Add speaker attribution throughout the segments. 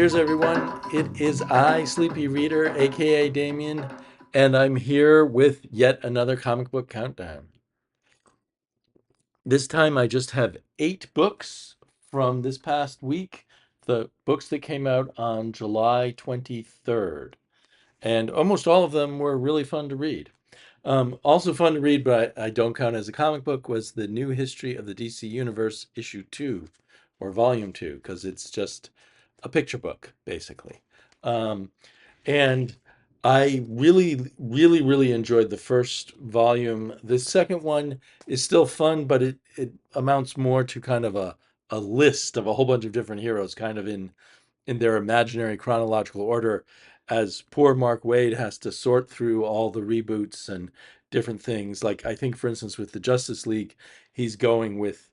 Speaker 1: Cheers, everyone. It is I, Sleepy Reader, aka Damien, and I'm here with yet another comic book countdown. This time I just have 8 books from this past week, the books that came out on July 23rd. And almost all of them were really fun to read. Also fun to read, but I don't count as a comic book, was the New History of the DC Universe issue 2 or volume 2, because it's just a picture book, basically. Um, and I really enjoyed the first volume. The second one is still fun, but it amounts more to kind of a list of a whole bunch of different heroes, kind of in their imaginary chronological order, as poor Mark Waid has to sort through all the reboots and different things. Like, I think, for instance, with the Justice League, he's going with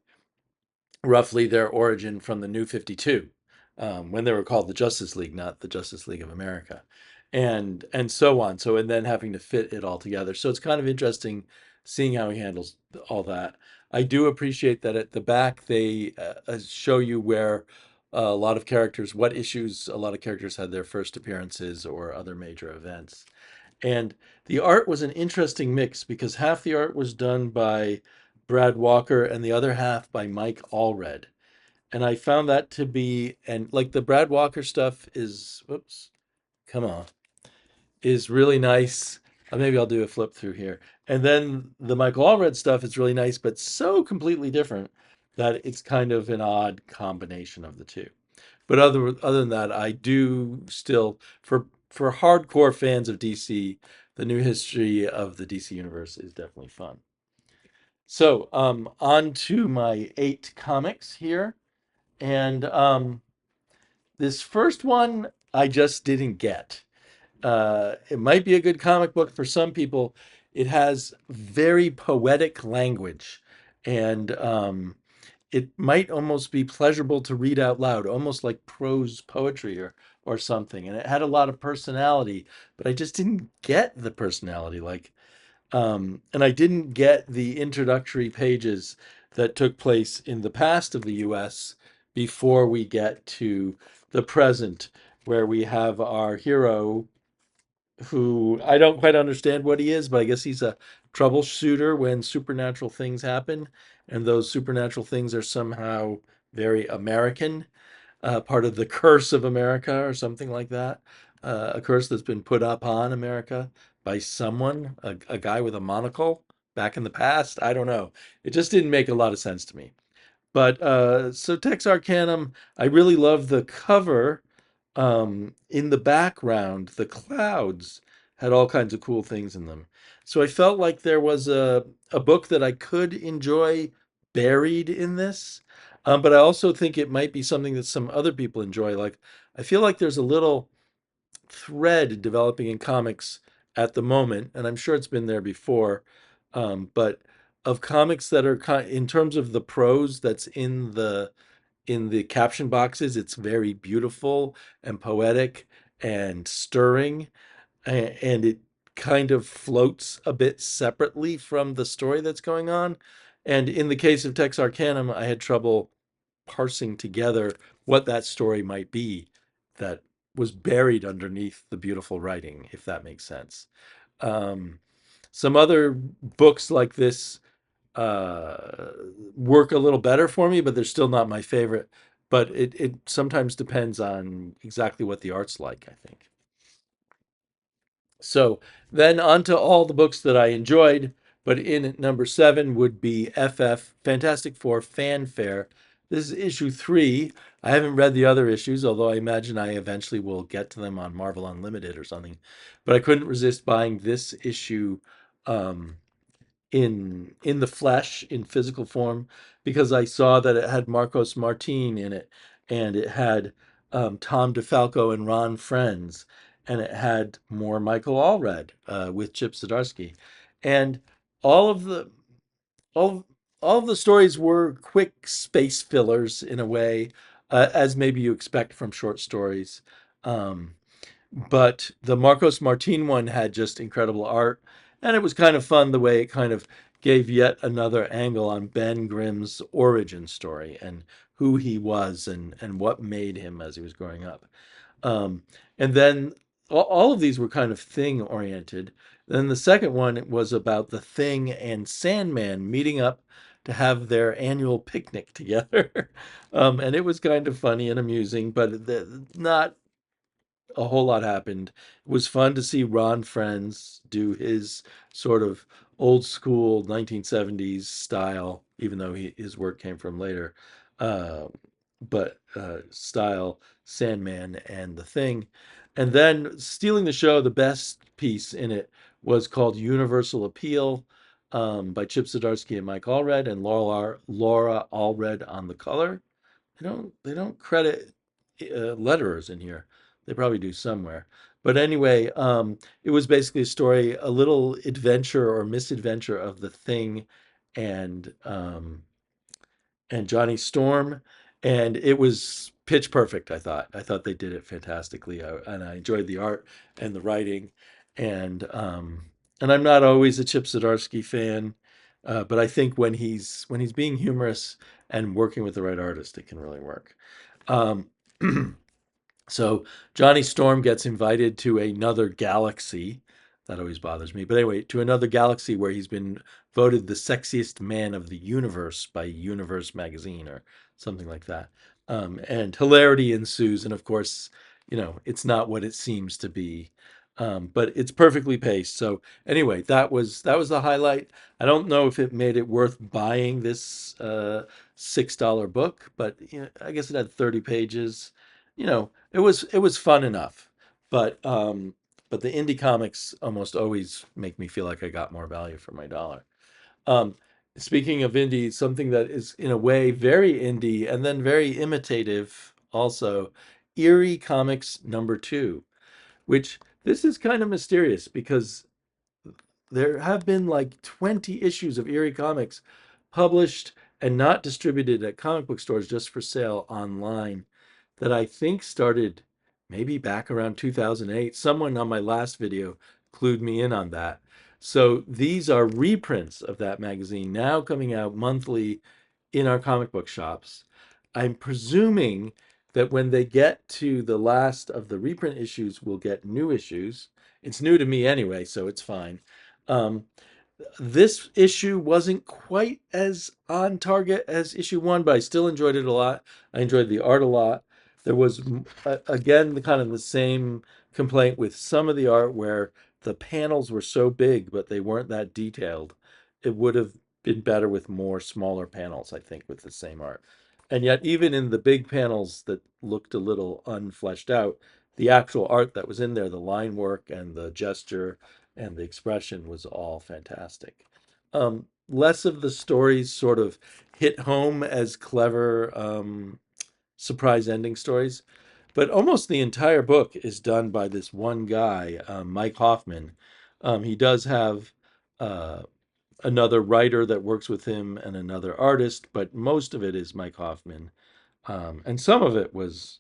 Speaker 1: roughly their origin from the New 52, when they were called the Justice League, not the Justice League of America, and so on. So, and then having to fit it all together. So it's kind of interesting seeing how he handles all that. I do appreciate that at the back they show you where a lot of characters, what issues a lot of characters had their first appearances or other major events. And the art was an interesting mix because half the art was done by Brad Walker and the other half by Mike Allred. And I found that to be, and like the Brad Walker stuff is, whoops, come on, is really nice. Maybe I'll do a flip through here. And then the Michael Allred stuff is really nice, but so completely different that it's kind of an odd combination of the two. But other than that, I do still, for hardcore fans of DC, the New History of the DC Universe is definitely fun. So, on to my 8 comics here, and this first one I just didn't get. It might be a good comic book for some people. It has very poetic language, and it might almost be pleasurable to read out loud, almost like prose poetry or something. And it had a lot of personality, but I just didn't get the personality. And I didn't get the introductory pages that took place in the past of the U.S. before we get to the present, where we have our hero who I don't quite understand what he is, but I guess he's a troubleshooter when supernatural things happen, and those supernatural things are somehow very American, part of the curse of America or something like that. A curse that's been put upon America by someone, a guy with a monocle back in the past. I don't know. It just didn't make a lot of sense to me. But so Tex Arcanum, I really love the cover. In the background, the clouds had all kinds of cool things in them. So I felt like there was a book that I could enjoy buried in this. But I also think it might be something that some other people enjoy. Like, I feel like there's a little thread developing in comics at the moment, and I'm sure it's been there before, but of comics that are in terms of the prose that's in the caption boxes, it's very beautiful and poetic and stirring, and it kind of floats a bit separately from the story that's going on. And in the case of Tex Arcanum, I had trouble parsing together what that story might be that was buried underneath the beautiful writing, if that makes sense. Um, some other books like this uh, work a little better for me, but they're still not my favorite. But it sometimes depends on exactly what the art's like, I think. So then on to all the books that I enjoyed, but in at number 7 would be FF Fantastic Four Fanfare. This is issue 3. I haven't read the other issues, although I imagine I eventually will get to them on Marvel Unlimited or something. But I couldn't resist buying this issue um, in the flesh, in physical form, because I saw that it had Marcos Martin in it, and it had Tom DeFalco and Ron Friends, and it had more Michael Allred with Chip Zdarsky, and all of the all all of the stories were quick space fillers in a way, as maybe you expect from short stories. Um, but the Marcos Martin one had just incredible art, and it was kind of fun the way it kind of gave yet another angle on Ben Grimm's origin story and who he was and what made him as he was growing up. Um, and then all of these were kind of thing oriented. Then the second one was about the Thing and Sandman meeting up to have their annual picnic together. And it was kind of funny and amusing, but not a whole lot happened. It was fun to see Ron Friends do his sort of old school 1970s style, even though his work came from later. Uh, but style Sandman and the Thing. And then stealing the show, the best piece in it was called Universal Appeal by Chip Zdarsky and Mike Allred, and Laura Allred on the color. They don't credit letterers in here. They probably do somewhere. But anyway, it was basically a story, a little adventure or misadventure of the Thing and Johnny Storm, and it was pitch perfect. I thought they did it fantastically, and I enjoyed the art and the writing, and um, and I'm not always a Chip Zdarsky fan, but I think when he's being humorous and working with the right artist, it can really work. Um, so Johnny Storm gets invited to another galaxy. That always bothers me. But anyway, to another galaxy where he's been voted the sexiest man of the universe by Universe magazine or something like that. And hilarity ensues. And of course, it's not what it seems to be. But it's perfectly paced. So anyway, that was the highlight. I don't know if it made it worth buying this $6 book, but I guess it had 30 pages. It was fun enough, but but the indie comics almost always make me feel like I got more value for my dollar. Um, Speaking of indie, something that is in a way very indie and then very imitative also, Eerie Comics #2, which this is kind of mysterious because there have been like 20 issues of Eerie Comics published and not distributed at comic book stores, just for sale online, that I think started maybe back around 2008. Someone on my last video clued me in on that. So these are reprints of that magazine now coming out monthly in our comic book shops. I'm presuming that when they get to the last of the reprint issues, we'll get new issues. It's new to me anyway, so it's fine. Um, this issue wasn't quite as on target as issue one, but I still enjoyed it a lot. I enjoyed the art a lot. There was, again, the kind of the same complaint with some of the art where the panels were so big, but they weren't that detailed. It would have been better with more smaller panels, I think, with the same art. And yet, even in the big panels that looked a little unfleshed out, the actual art that was in there, the line work and the gesture and the expression was all fantastic. Less of the stories sort of hit home as clever surprise ending stories, but almost the entire book is done by this one guy, Mike Hoffman. He does have uh, another writer that works with him and another artist, but most of it is Mike Hoffman. And some of it was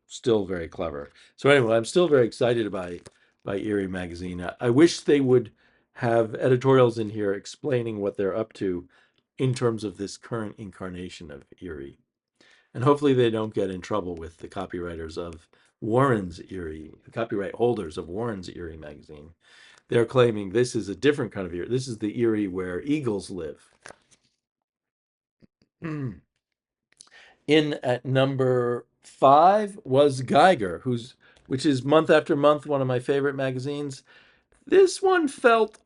Speaker 1: still very clever. So anyway, I'm still very excited by Eerie magazine. I wish they would have editorials in here explaining what they're up to in terms of this current incarnation of Eerie, and hopefully they don't get in trouble with the copywriters of Warren's Eerie, the copyright holders of Warren's Eerie magazine. They're claiming this is a different kind of Eerie. This is the Eerie where eagles live. In at #5 was Geiger, which is month after month one of my favorite magazines. This one felt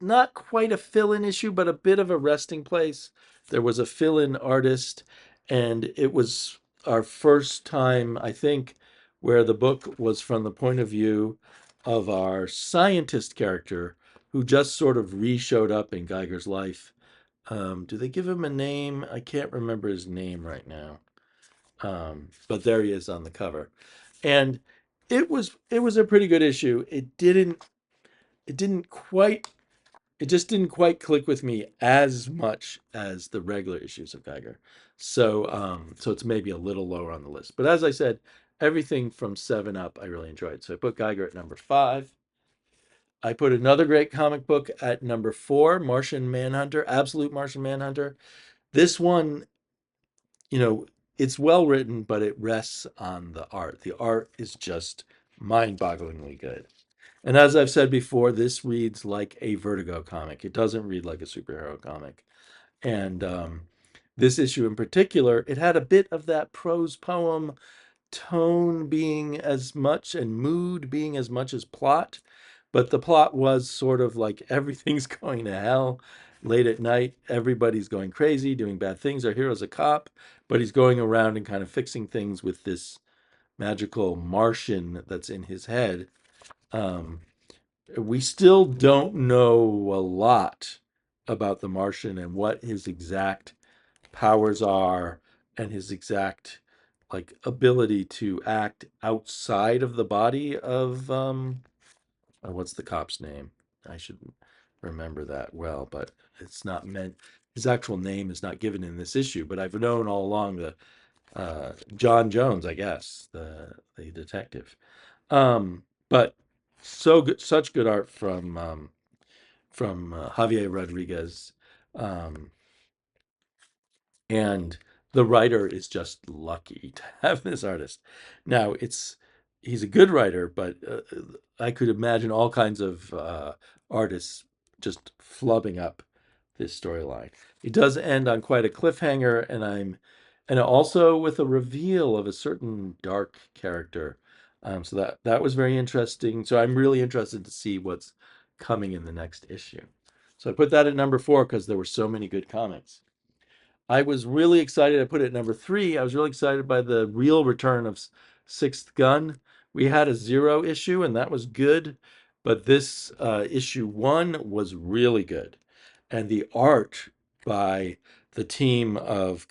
Speaker 1: not quite a fill-in issue, but a bit of a resting place. There was a fill-in artist, and it was our first time, I think, where the book was from the point of view of our scientist character, who just sort of re-showed up in Geiger's life. Do they give him a name? I can't remember his name right now. But there he is on the cover, and it was a pretty good issue. It just didn't quite click with me as much as the regular issues of Geiger. So it's maybe a little lower on the list. But as I said, everything from 7 up I really enjoyed. So I put Geiger at #5. I put another great comic book at #4, Martian Manhunter, Absolute Martian Manhunter. This one, you know, it's well written, but it rests on the art. The art is just mind-bogglingly good. And as I've said before, this reads like a Vertigo comic. It doesn't read like a superhero comic. And this issue in particular, it had a bit of that prose poem tone being as much and mood being as much as plot, but the plot was sort of like everything's going to hell late at night. Everybody's going crazy, doing bad things. Our hero's a cop, but he's going around and kind of fixing things with this magical Martian that's in his head. Um, we still don't know a lot about the Martian and what his exact powers are and his exact like ability to act outside of the body of what's the cop's name? I should remember that well, but it's not meant. His actual name is not given in this issue, but I've known all along the John Jones, I guess, the detective. But so good, such good art from Javier Rodriguez. Um, and the writer is just lucky to have this artist. Now he's a good writer, but I could imagine all kinds of artists just flubbing up this storyline. It does end on quite a cliffhanger, and also with a reveal of a certain dark character. So that was very interesting. So I'm really interested to see what's coming in the next issue. So I put that at number 4 because there were so many good comics. I was really excited. I put it at number 3. I was really excited by the real return of Sixth Gun. We had a 0 issue, and that was good, but this issue 1 was really good, and the art by the team of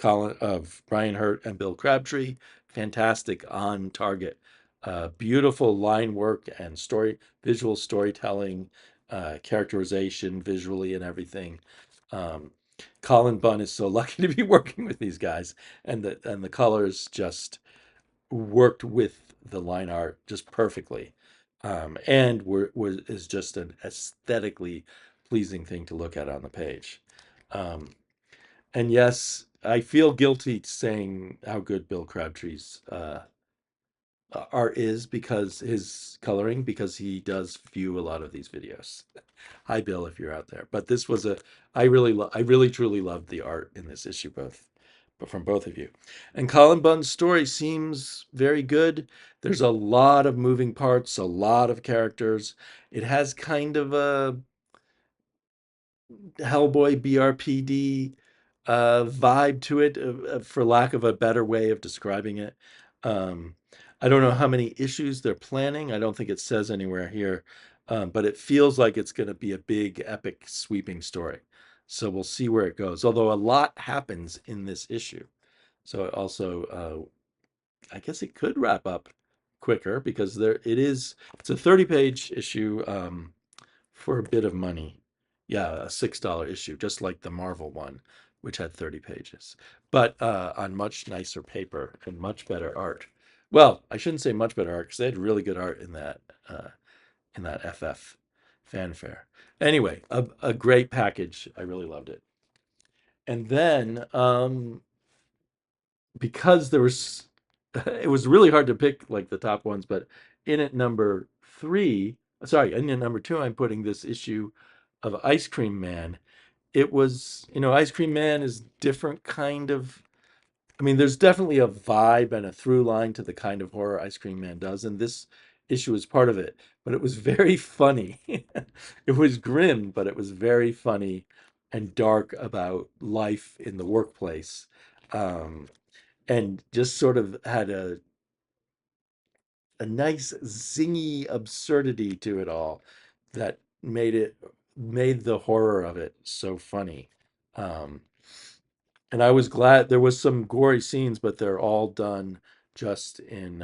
Speaker 1: Brian Hurt and Bill Crabtree, fantastic, on target. Beautiful line work and visual storytelling, characterization visually and everything. Um, Colin Bunn is so lucky to be working with these guys, and the colors just worked with the line art just perfectly, and is just an aesthetically pleasing thing to look at on the page. Um, and yes, I feel guilty saying how good Bill Crabtree's art is because his coloring, because he does view a lot of these videos. Hi, Bill, if you're out there. But this was I really truly loved the art in this issue, but from both of you. And Colin Bunn's story seems very good. There's a lot of moving parts, a lot of characters. It has kind of a Hellboy BRPD vibe to it, for lack of a better way of describing it. Um, I don't know how many issues they're planning. I don't think it says anywhere here, but it feels like it's going to be a big, epic, sweeping story. So we'll see where it goes. Although a lot happens in this issue, so it also, I guess it could wrap up quicker because it's a 30-page issue. For a bit of money. Yeah, a $6 issue, just like the Marvel one, which had 30 pages, but on much nicer paper and much better art. Well, I shouldn't say much better art because they had really good art uh, in that FF fanfare. Anyway, a great package. I really loved it. And then because there was, it was really hard to pick like the top ones, but in at number 3, sorry, in at number 2, I'm putting this issue of Ice Cream Man. It was, Ice Cream Man is different kind of. I mean, there's definitely a vibe and a through line to the kind of horror Ice Cream Man does, and this issue is part of it. But it was very funny. It was grim, but it was very funny and dark about life in the workplace. Um, and just sort of had a nice zingy absurdity to it all that made the horror of it so funny. Um, and I was glad there was some gory scenes, but they're all done just in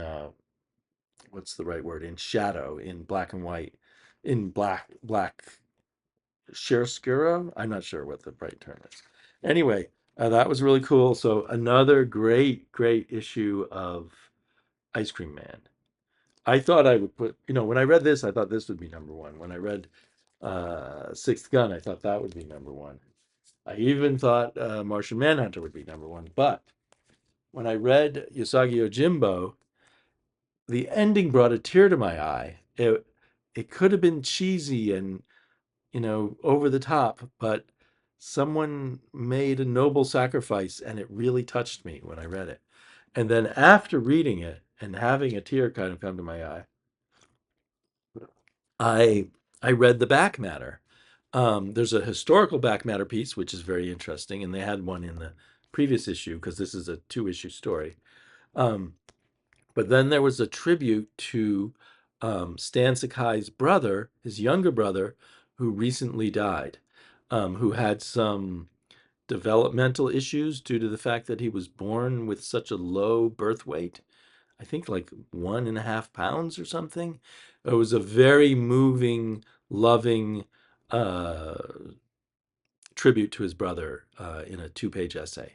Speaker 1: what's the right word? In shadow, in black and white, in black chiaroscuro. I'm not sure what the right term is. Anyway, that was really cool. So another great issue of Ice Cream Man. I thought I would when I read this, I thought this would be number 1. When I read Sixth Gun, I thought that would be number 1. I even thought Martian Manhunter would be number 1. But when I read Usagi Yojimbo, the ending brought a tear to my eye. It could have been cheesy and, over the top, but someone made a noble sacrifice and it really touched me when I read it. And then after reading it and having a tear kind of come to my eye, I I read the back matter. There's a historical back matter piece which is very interesting, and they had one in the previous issue because this is a two-issue story. Um, but then there was a tribute to Stan Sakai's brother, his younger brother, who recently died, who had some developmental issues due to the fact that he was born with such a low birth weight. I think like 1.5 pounds or something. It was a very moving, loving uh, tribute to his brother in a two-page essay.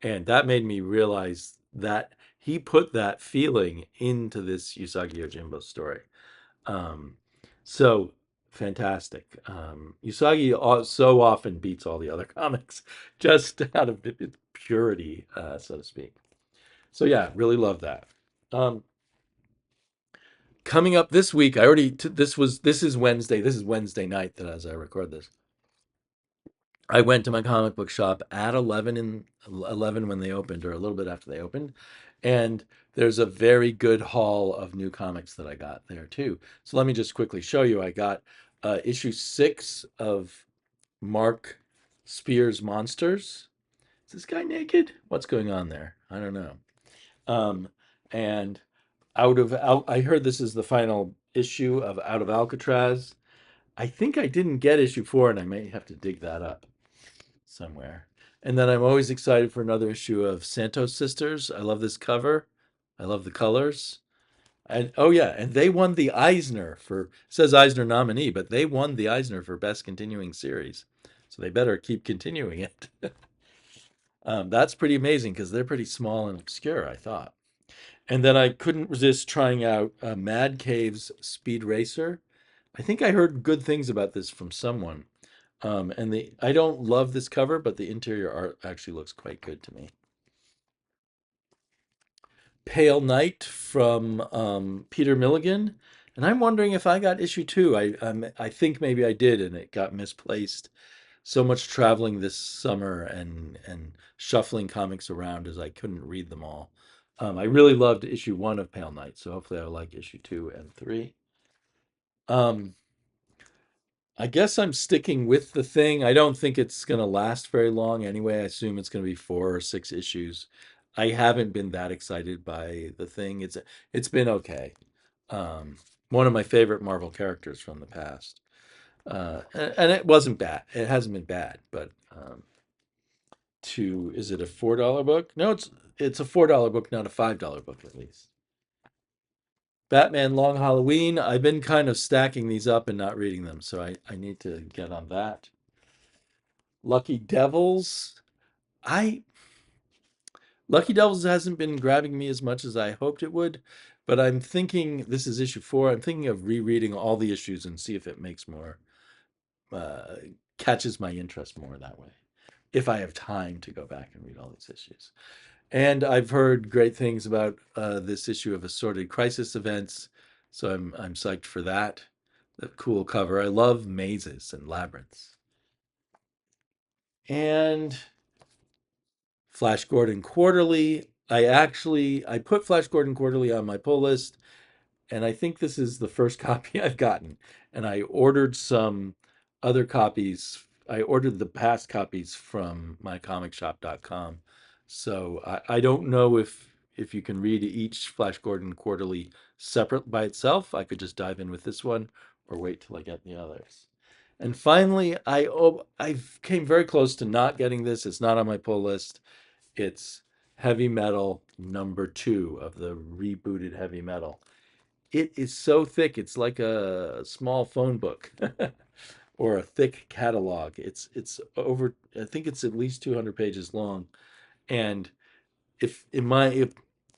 Speaker 1: And that made me realize that he put that feeling into this Usagi Yojimbo story. Um, so fantastic. Usagi so often beats all the other comics just out of its purity, so to speak. So yeah, really love that. Um, Coming up this week, this is Wednesday. This is Wednesday night that as I record this. I went to my comic book shop at 11 when they opened, or a little bit after they opened, and there's a very good haul of new comics that I got there too. So let me just quickly show you. I got issue 6 of Mark Spears Monsters. Is this guy naked? What's going on there? I don't know. Um, and I heard this is the final issue of Out of Alcatraz. I think I didn't get issue 4, and I may have to dig that up somewhere. And then I'm always excited for another issue of Santos Sisters. I love this cover. I love the colors. And oh yeah, and they won the Eisner for, it says Eisner nominee, but they won the Eisner for best continuing series. So they better keep continuing it. That's pretty amazing because they're pretty small and obscure, I thought. And then I couldn't resist trying out Mad Cave's Speed Racer. I think I heard good things about this from someone. And I don't love this cover, but the interior art actually looks quite good to me. Pale Knight from Peter Milligan, and I'm wondering if I got issue 2. I think maybe I did, and it got misplaced. So much traveling this summer and shuffling comics around as I couldn't read them all. I really loved issue 1 of Pale Knight, so hopefully I'll like issue 2 and 3. Um, I guess I'm sticking with the thing. I don't think it's going to last very long anyway. I assume it's going to be 4 or 6 issues. I haven't been that excited by the thing. It's been okay. Um, One of my favorite Marvel characters from the past. And it wasn't bad. It hasn't been bad, but is it a $4 book? No, it's a $4 book, not a $5 book at least. Batman Long Halloween. I've been kind of stacking these up and not reading them, so I need to get on that. Lucky Devils. I Lucky Devils hasn't been grabbing me as much as I hoped it would, but I'm thinking this is issue 4. I'm thinking of rereading all the issues and see if it makes more uh, catches my interest more that way. If I have time to go back and read all these issues. And I've heard great things about this issue of Assorted Crisis Events, so I'm psyched for that. The cool cover. I love mazes and labyrinths. And Flash Gordon Quarterly. I put Flash Gordon Quarterly on my pull list, and I think this is the first copy I've gotten. And I ordered some other copies. I ordered the past copies from mycomicshop.com. So I don't know if you can read each Flash Gordon Quarterly separate by itself. I could just dive in with this one or wait till I get the others. And finally, I came very close to not getting this. It's not on my pull list. It's Heavy Metal #2 of the rebooted Heavy Metal. It is so thick. It's like a small phone book or a thick catalog. It's over. I think it's at least 200 pages long. And if in my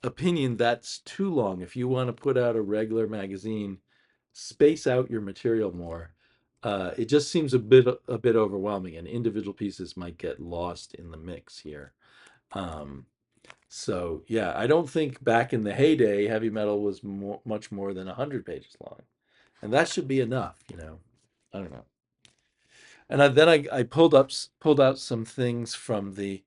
Speaker 1: opinion, that's too long. If you want to put out a regular magazine, space out your material more. It just seems a bit overwhelming, and individual pieces might get lost in the mix here. Um, So yeah, I don't think back in the heyday, heavy metal was much more than 100 pages long, and that should be enough, you know. I don't know. And then I pulled out some things from the,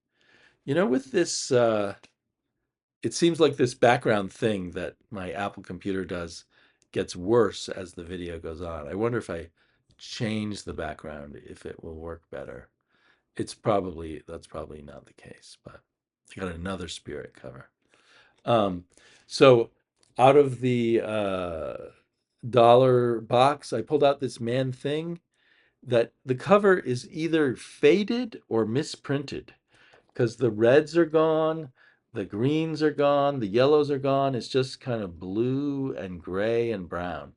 Speaker 1: with this. It seems like this background thing that my Apple computer does gets worse as the video goes on. I wonder if I change the background if it will work better. That's probably not the case, but I got another Spirit cover. Um, so out of the dollar box, I pulled out this Man Thing that the cover is either faded or misprinted because the reds are gone, the greens are gone, the yellows are gone. It's just kind of blue and gray and brown,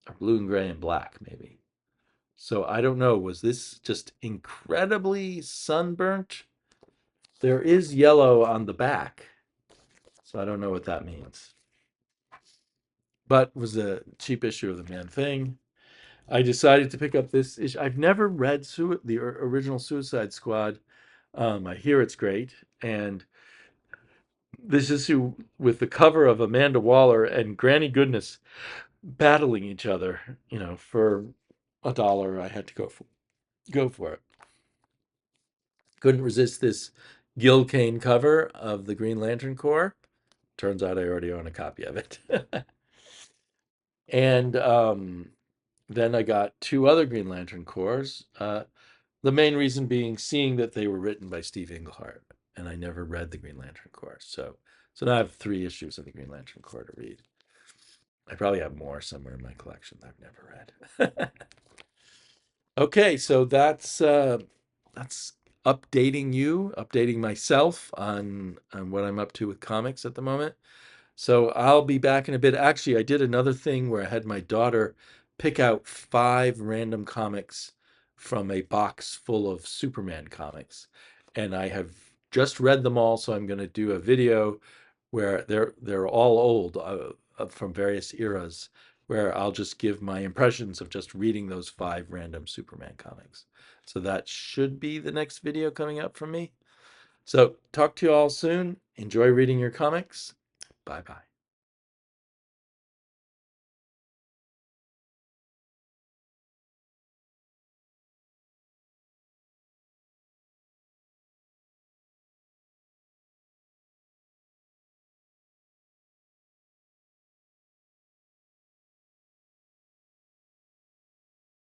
Speaker 1: or blue and gray and black, maybe. So I don't know. Was this just incredibly sunburnt? There is yellow on the back, so I don't know what that means. But it was a cheap issue of the Man Thing. I decided to pick up this issue. I've never read the original Suicide Squad. I hear it's great, and this issue with the cover of Amanda Waller and Granny Goodness battling each other, for $1, I had to go for it. Couldn't resist this Gil Kane cover of the Green Lantern Corps. Turns out I already own a copy of it. And then I got two other Green Lantern Corps. The main reason being seeing that they were written by Steve Englehart, and I never read the Green Lantern Corps. So now I have 3 issues of the Green Lantern Corps to read. I probably have more somewhere in my collection that I've never read. Okay, so that's updating myself on what I'm up to with comics at the moment. So I'll be back in a bit. Actually, I did another thing where I had my daughter pick out 5 random comics from a box full of Superman comics. And I have just read them all, so I'm going to do a video where they're all old, from various eras, where I'll just give my impressions of just reading those 5 random Superman comics. So that should be the next video coming up from me. So talk to you all soon. Enjoy reading your comics. Bye bye.